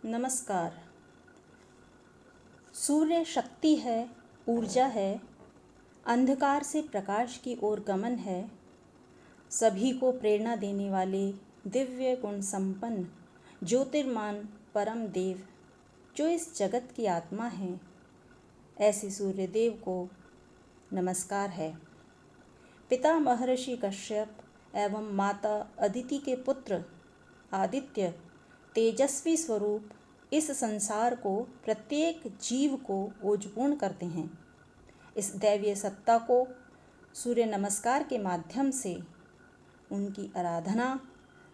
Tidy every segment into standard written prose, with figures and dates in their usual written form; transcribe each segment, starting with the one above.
नमस्कार। सूर्य शक्ति है, ऊर्जा है, अंधकार से प्रकाश की ओर गमन है। सभी को प्रेरणा देने वाले दिव्य गुण संपन्न ज्योतिर्मान परम देव जो इस जगत की आत्मा हैं, ऐसे सूर्यदेव को नमस्कार है। पिता महर्षि कश्यप एवं माता अदिति के पुत्र आदित्य तेजस्वी स्वरूप इस संसार को, प्रत्येक जीव को ओजपूर्ण करते हैं। इस दैवीय सत्ता को सूर्य नमस्कार के माध्यम से उनकी आराधना,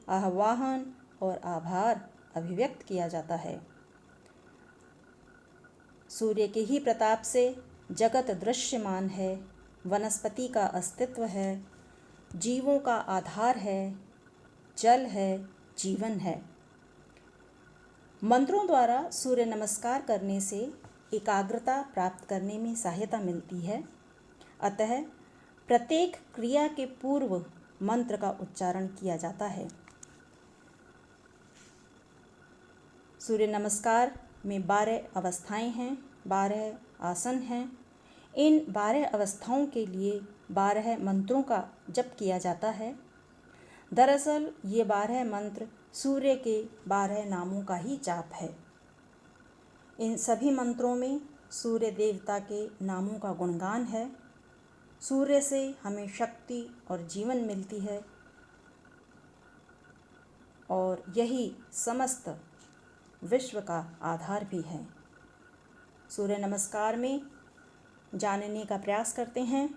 आह्वान और आभार अभिव्यक्त किया जाता है। सूर्य के ही प्रताप से जगत दृश्यमान है, वनस्पति का अस्तित्व है, जीवों का आधार है, जल है, जीवन है। मंत्रों द्वारा सूर्य नमस्कार करने से एकाग्रता प्राप्त करने में सहायता मिलती है। अतः प्रत्येक क्रिया के पूर्व मंत्र का उच्चारण किया जाता है। सूर्य नमस्कार में 12 अवस्थाएं हैं, 12 आसन हैं। इन 12 अवस्थाओं के लिए 12 मंत्रों का जप किया जाता है। दरअसल ये 12 मंत्र सूर्य के 12 नामों का ही जाप है। इन सभी मंत्रों में सूर्य देवता के नामों का गुणगान है। सूर्य से हमें शक्ति और जीवन मिलती है और यही समस्त विश्व का आधार भी है। सूर्य नमस्कार में जानने का प्रयास करते हैं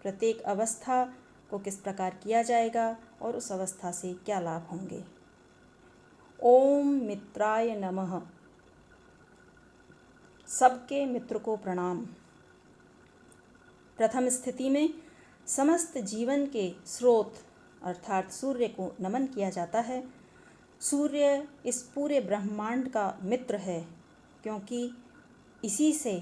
प्रत्येक अवस्था को किस प्रकार किया जाएगा और उस अवस्था से क्या लाभ होंगे। ओम मित्राय नमः। सबके मित्र को प्रणाम। प्रथम स्थिति में समस्त जीवन के स्रोत अर्थात सूर्य को नमन किया जाता है। सूर्य इस पूरे ब्रह्मांड का मित्र है, क्योंकि इसी से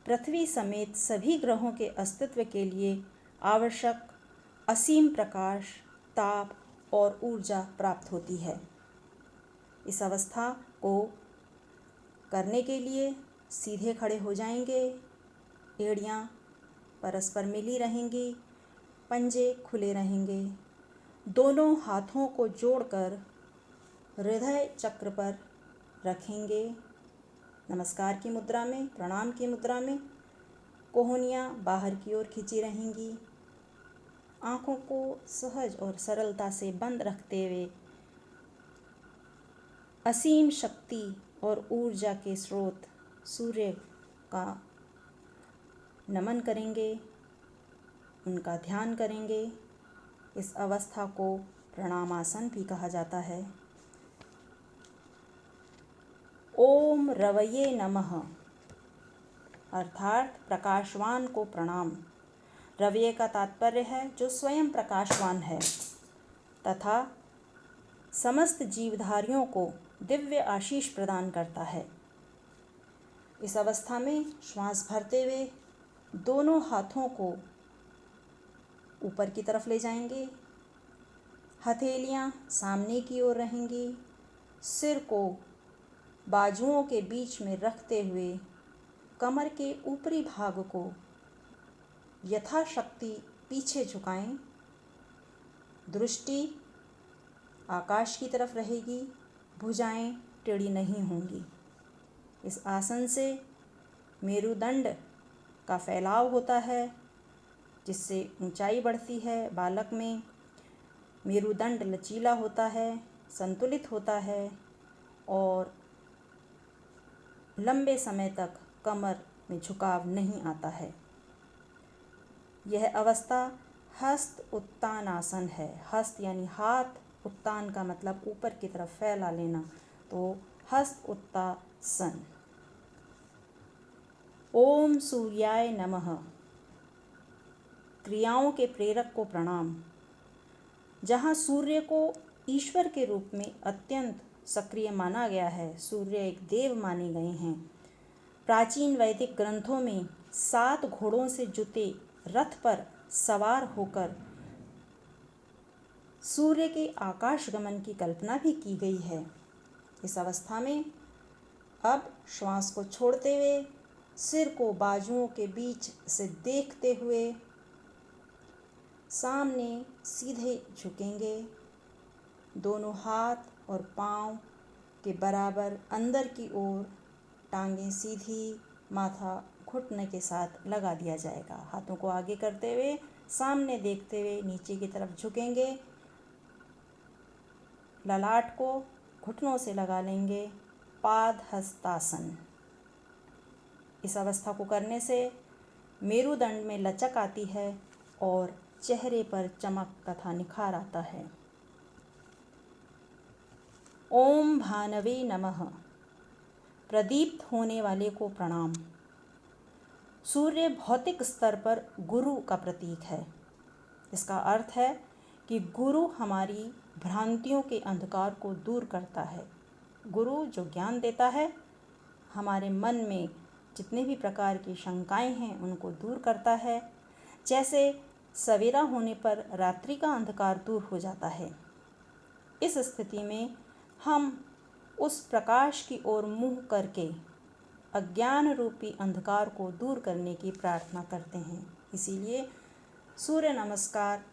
पृथ्वी समेत सभी ग्रहों के अस्तित्व के लिए आवश्यक असीम प्रकाश, ताप और ऊर्जा प्राप्त होती है। इस अवस्था को करने के लिए सीधे खड़े हो जाएंगे, एड़ियाँ परस्पर मिली रहेंगी, पंजे खुले रहेंगे, दोनों हाथों को जोड़कर हृदय चक्र पर रखेंगे। नमस्कार की मुद्रा में, प्रणाम की मुद्रा में कोहनियाँ बाहर की ओर खींची रहेंगी। आँखों को सहज और सरलता से बंद रखते हुए असीम शक्ति और ऊर्जा के स्रोत सूर्य का नमन करेंगे, उनका ध्यान करेंगे। इस अवस्था को प्रणामासन भी कहा जाता है। ओम रवये नमः अर्थात प्रकाशवान को प्रणाम। रवये का तात्पर्य है जो स्वयं प्रकाशवान है तथा समस्त जीवधारियों को दिव्य आशीष प्रदान करता है। इस अवस्था में श्वास भरते हुए दोनों हाथों को ऊपर की तरफ ले जाएंगे, हथेलियां सामने की ओर रहेंगी, सिर को बाजुओं के बीच में रखते हुए कमर के ऊपरी भाग को यथाशक्ति पीछे झुकाएं। दृष्टि आकाश की तरफ रहेगी, भुजाएं टेढ़ी नहीं होंगी। इस आसन से मेरुदंड का फैलाव होता है, जिससे ऊंचाई बढ़ती है। बालक में मेरुदंड लचीला होता है, संतुलित होता है और लंबे समय तक कमर में झुकाव नहीं आता है। यह अवस्था हस्त उत्तान आसन है। हस्त यानी हाथ, उत्तान का मतलब ऊपर की तरफ फैला लेना, तो हस्त उत्तासन। ओम सूर्याय नमः क्रियाओं के प्रेरक को प्रणाम। जहाँ सूर्य को ईश्वर के रूप में अत्यंत सक्रिय माना गया है, सूर्य एक देव माने गए हैं। प्राचीन वैदिक ग्रंथों में 7 घोड़ों से जुते रथ पर सवार होकर सूर्य के आकाश गमन की कल्पना भी की गई है। इस अवस्था में अब श्वास को छोड़ते हुए सिर को बाजुओं के बीच से देखते हुए सामने सीधे झुकेंगे। दोनों हाथ और पाँव के बराबर अंदर की ओर, टांगें सीधी, माथा घुटने के साथ लगा दिया जाएगा। हाथों को आगे करते हुए सामने देखते हुए नीचे की तरफ झुकेंगे। ललाट को घुटनों से लगा लेंगे। पाद हस्तासन। इस अवस्था को करने से मेरुदंड में लचक आती है और चेहरे पर चमक तथा निखार आता है। ओम भानवे नमः। प्रदीप्त होने वाले को प्रणाम। सूर्य भौतिक स्तर पर गुरु का प्रतीक है। इसका अर्थ है कि गुरु हमारी भ्रांतियों के अंधकार को दूर करता है। गुरु जो ज्ञान देता है, हमारे मन में जितने भी प्रकार की शंकाएं हैं उनको दूर करता है। जैसे सवेरा होने पर रात्रि का अंधकार दूर हो जाता है। इस स्थिति में हम उस प्रकाश की ओर मुँह करके अज्ञान रूपी अंधकार को दूर करने की प्रार्थना करते हैं। इसीलिए सूर्य नमस्कार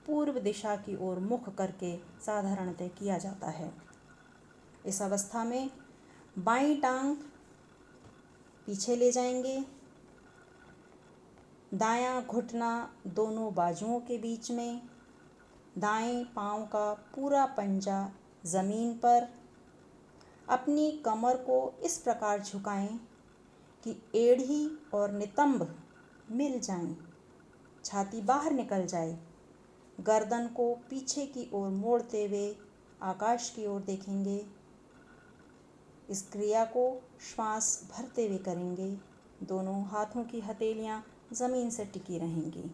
पूर्व दिशा की ओर मुख करके साधारणतः किया जाता है। इस अवस्था में बाईं टांग पीछे ले जाएंगे। दायां घुटना दोनों बाजुओं के बीच में। दाएं पांव का पूरा पंजा ज़मीन पर। अपनी कमर को इस प्रकार झुकाएं कि एड़ी और नितंब मिल जाएं, छाती बाहर निकल जाए। गर्दन को पीछे की ओर मोड़ते हुए आकाश की ओर देखेंगे। इस क्रिया को श्वास भरते हुए करेंगे। दोनों हाथों की हथेलियां ज़मीन से टिकी रहेंगी।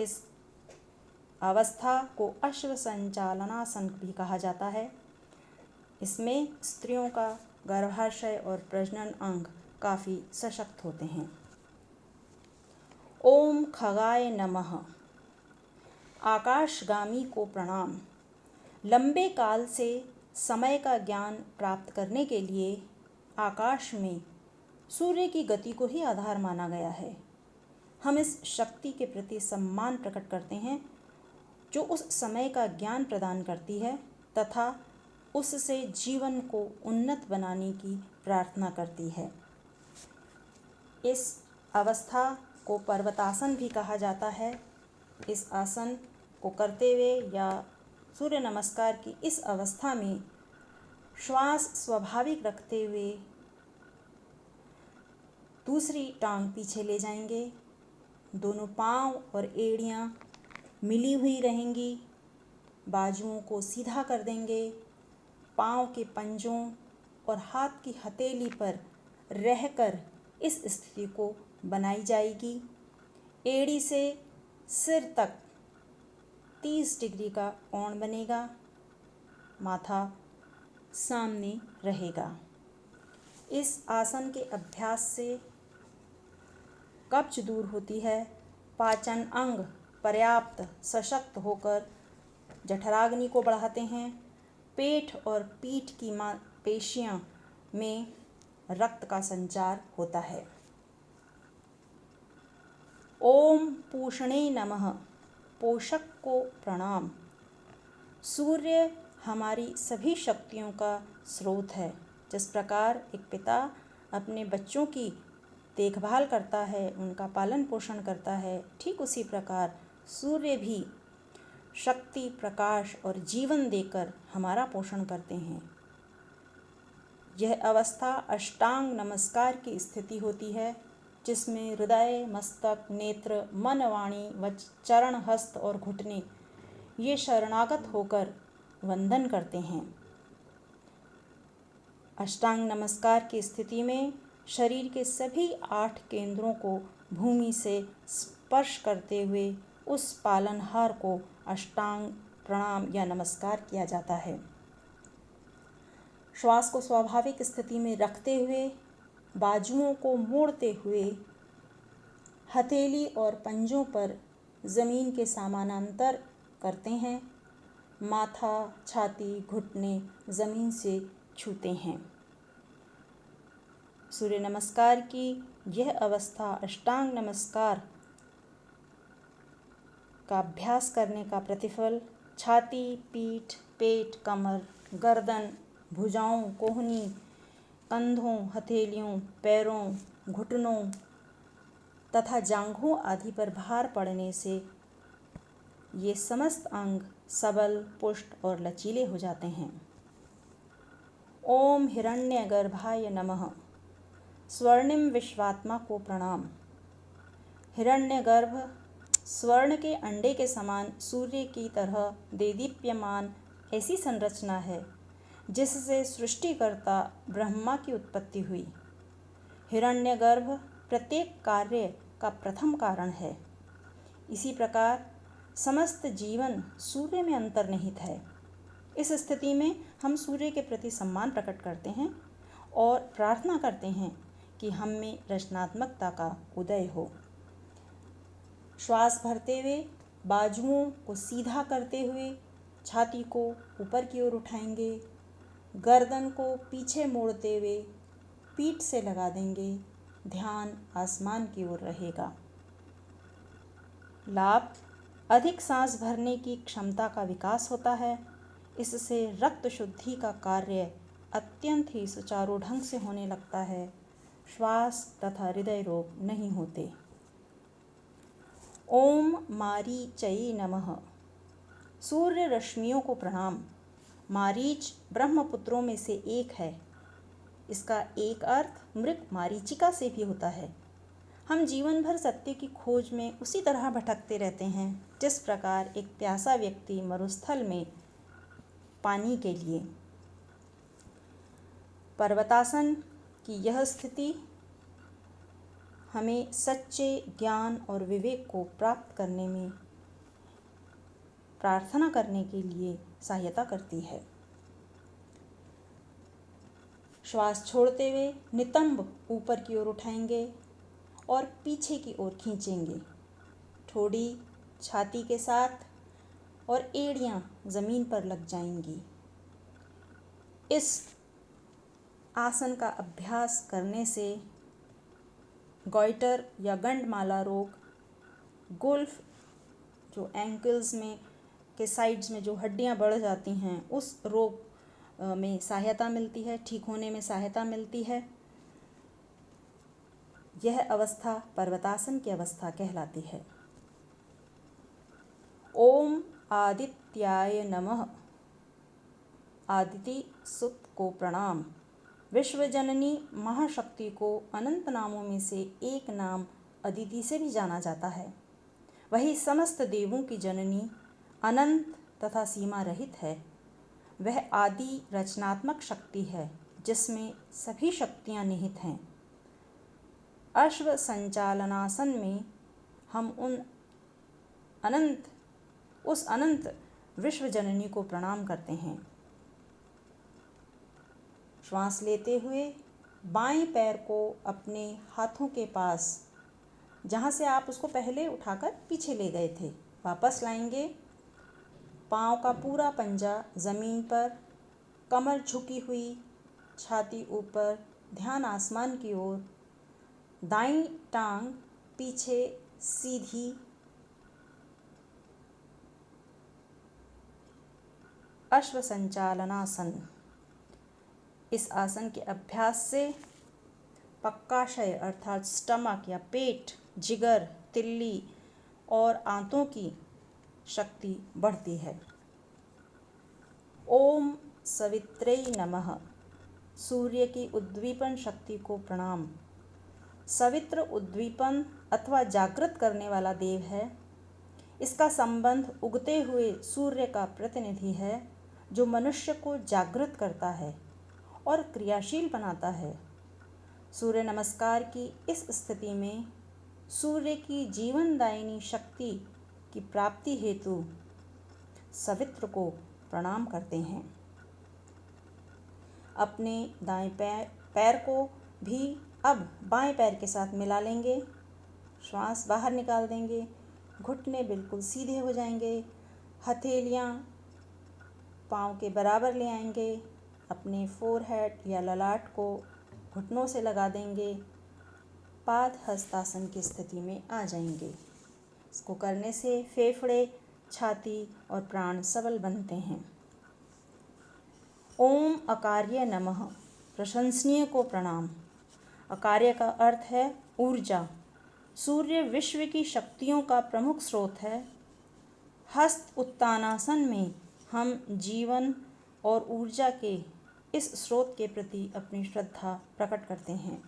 इस अवस्था को अश्व संचालनासन भी कहा जाता है। इसमें स्त्रियों का गर्भाशय और प्रजनन अंग काफ़ी सशक्त होते हैं। ओम खगाय नमः। आकाशगामी को प्रणाम। लंबे काल से समय का ज्ञान प्राप्त करने के लिए आकाश में सूर्य की गति को ही आधार माना गया है। हम इस शक्ति के प्रति सम्मान प्रकट करते हैं जो उस समय का ज्ञान प्रदान करती है तथा उससे जीवन को उन्नत बनाने की प्रार्थना करती है। इस अवस्था को पर्वतासन भी कहा जाता है। इस आसन को करते हुए या सूर्य नमस्कार की इस अवस्था में श्वास स्वाभाविक रखते हुए दूसरी टांग पीछे ले जाएंगे। दोनों पांव और एड़ियां मिली हुई रहेंगी। बाजुओं को सीधा कर देंगे। पांव के पंजों और हाथ की हथेली पर रहकर इस स्थिति को बनाई जाएगी। एड़ी से सिर तक 30 डिग्री का कोण बनेगा। माथा सामने रहेगा। इस आसन के अभ्यास से कब्ज दूर होती है। पाचन अंग पर्याप्त सशक्त होकर जठराग्नि को बढ़ाते हैं। पेट और पीठ की मांसपेशियों में रक्त का संचार होता है। ओम पूषणे नमः। पोषक को प्रणाम। सूर्य हमारी सभी शक्तियों का स्रोत है। जिस प्रकार एक पिता अपने बच्चों की देखभाल करता है, उनका पालन पोषण करता है, ठीक उसी प्रकार सूर्य भी शक्ति, प्रकाश और जीवन देकर हमारा पोषण करते हैं। यह अवस्था अष्टांग नमस्कार की स्थिति होती है, जिसमें हृदय, मस्तक, नेत्र, मन, वाणी व चरण, हस्त और घुटने ये शरणागत होकर वंदन करते हैं। अष्टांग नमस्कार की स्थिति में शरीर के सभी 8 केंद्रों को भूमि से स्पर्श करते हुए उस पालनहार को अष्टांग प्रणाम या नमस्कार किया जाता है। श्वास को स्वाभाविक स्थिति में रखते हुए बाजुओं को मोड़ते हुए हथेली और पंजों पर ज़मीन के समानांतर करते हैं। माथा, छाती, घुटने ज़मीन से छूते हैं। सूर्य नमस्कार की यह अवस्था अष्टांग नमस्कार का अभ्यास करने का प्रतिफल छाती, पीठ, पेट, कमर, गर्दन, भुजाओं, कोहनी, कंधों, हथेलियों, पैरों, घुटनों तथा जांघों आदि पर भार पड़ने से ये समस्त अंग सबल, पुष्ट और लचीले हो जाते हैं। ओम हिरण्यगर्भाय नमः। स्वर्णिम विश्वात्मा को प्रणाम। हिरण्यगर्भ स्वर्ण के अंडे के समान सूर्य की तरह देदीप्यमान ऐसी संरचना है जिससे सृष्टिकर्ता ब्रह्मा की उत्पत्ति हुई। हिरण्यगर्भ प्रत्येक कार्य का प्रथम कारण है। इसी प्रकार समस्त जीवन सूर्य में अंतर्निहित है। इस स्थिति में हम सूर्य के प्रति सम्मान प्रकट करते हैं और प्रार्थना करते हैं कि हम में रचनात्मकता का उदय हो। श्वास भरते हुए बाजुओं को सीधा करते हुए छाती को ऊपर की ओर उठाएंगे, गर्दन को पीछे मोड़ते हुए पीठ से लगा देंगे। ध्यान आसमान की ओर रहेगा। लाभ: अधिक सांस भरने की क्षमता का विकास होता है। इससे रक्त शुद्धि का कार्य अत्यंत ही सुचारू ढंग से होने लगता है। श्वास तथा हृदय रोग नहीं होते। ओम मारीचै नमः। सूर्य रश्मियों को प्रणाम। मारीच ब्रह्मपुत्रों में से एक है। इसका एक अर्थ मृग मारीचिका से भी होता है। हम जीवन भर सत्य की खोज में उसी तरह भटकते रहते हैं जिस प्रकार एक प्यासा व्यक्ति मरुस्थल में पानी के लिए। पर्वतासन की यह स्थिति हमें सच्चे ज्ञान और विवेक को प्राप्त करने में प्रार्थना करने के लिए सहायता करती है। श्वास छोड़ते हुए नितंब ऊपर की ओर उठाएंगे और पीछे की ओर खींचेंगे। ठोड़ी छाती के साथ और एड़ियां जमीन पर लग जाएंगी। इस आसन का अभ्यास करने से गॉइटर या गंडमाला रोग, गुल्फ जो एंकल्स में के साइड्स में जो हड्डियां बढ़ जाती हैं, उस रोग में सहायता मिलती है, ठीक होने में सहायता मिलती है। यह अवस्था पर्वतासन की अवस्था कहलाती है। ओम आदित्याय नमः। आदिति सुत को प्रणाम। विश्वजननी महाशक्ति को अनंत नामों में से एक नाम अदिति से भी जाना जाता है। वही समस्त देवों की जननी, अनंत तथा सीमा रहित है। वह आदि रचनात्मक शक्ति है जिसमें सभी शक्तियां निहित हैं। अश्व संचालनासन में हम उस अनंत विश्वजननी को प्रणाम करते हैं। श्वास लेते हुए बाएं पैर को अपने हाथों के पास, जहाँ से आप उसको पहले उठाकर पीछे ले गए थे, वापस लाएंगे। पाँव का पूरा पंजा ज़मीन पर, कमर झुकी हुई, छाती ऊपर, ध्यान आसमान की ओर। दाईं टांग पीछे सीधी, अश्व संचालनासन। इस आसन के अभ्यास से पक्काशय अर्थात स्टमक या पेट, जिगर, तिल्ली और आंतों की शक्ति बढ़ती है। ओम सवित्रै नमः। सूर्य की उद्दीपन शक्ति को प्रणाम। सवित्र उद्दीपन अथवा जागृत करने वाला देव है। इसका संबंध उगते हुए सूर्य का प्रतिनिधि है जो मनुष्य को जागृत करता है और क्रियाशील बनाता है। सूर्य नमस्कार की इस स्थिति में सूर्य की जीवनदायिनी शक्ति की प्राप्ति हेतु सवित्र को प्रणाम करते हैं। अपने दाएं पैर को भी अब बाएं पैर के साथ मिला लेंगे। श्वास बाहर निकाल देंगे। घुटने बिल्कुल सीधे हो जाएंगे। हथेलियां पाँव के बराबर ले आएंगे। अपने फोरहेड या ललाट को घुटनों से लगा देंगे, पाद हस्तासन की स्थिति में आ जाएंगे। इसको करने से फेफड़े, छाती और प्राण सबल बनते हैं। ओम अकार्य नमः, प्रशंसनीय को प्रणाम। अकार्य का अर्थ है ऊर्जा। सूर्य विश्व की शक्तियों का प्रमुख स्रोत है। हस्त उत्तानासन में हम जीवन और ऊर्जा के इस स्रोत के प्रति अपनी श्रद्धा प्रकट करते हैं।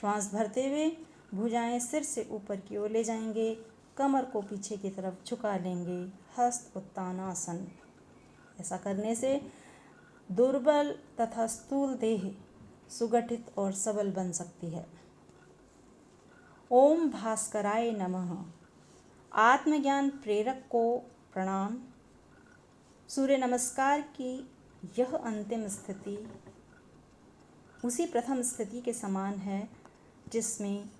श्वास भरते हुए भुजाएं सिर से ऊपर की ओर ले जाएंगे, कमर को पीछे की तरफ झुका लेंगे। हस्त उत्तानासन। ऐसा करने से दुर्बल तथा स्थूल देह सुगठित और सबल बन सकती है। ओम भास्कराय नमः, आत्मज्ञान प्रेरक को प्रणाम। सूर्य नमस्कार की यह अंतिम स्थिति उसी प्रथम स्थिति के समान है जिसमें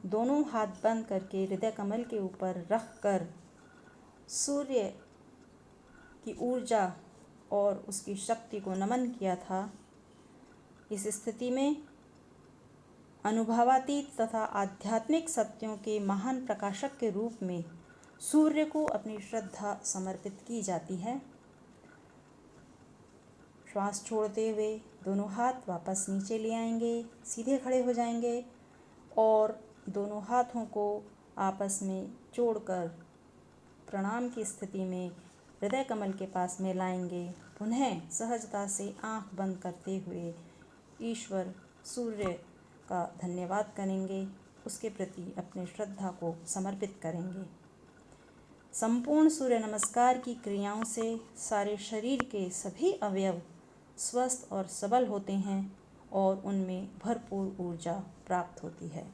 दोनों हाथ बंद करके हृदय कमल के ऊपर रखकर सूर्य की ऊर्जा और उसकी शक्ति को नमन किया था। इस स्थिति में अनुभवातीत तथा आध्यात्मिक सत्यों के महान प्रकाशक के रूप में सूर्य को अपनी श्रद्धा समर्पित की जाती है। श्वास छोड़ते हुए दोनों हाथ वापस नीचे ले आएंगे, सीधे खड़े हो जाएंगे और दोनों हाथों को आपस में जोड़कर प्रणाम की स्थिति में हृदय कमल के पास में लाएंगे। पुनः सहजता से आंख बंद करते हुए ईश्वर सूर्य का धन्यवाद करेंगे, उसके प्रति अपनी श्रद्धा को समर्पित करेंगे। संपूर्ण सूर्य नमस्कार की क्रियाओं से सारे शरीर के सभी अवयव स्वस्थ और सबल होते हैं और उनमें भरपूर ऊर्जा प्राप्त होती है।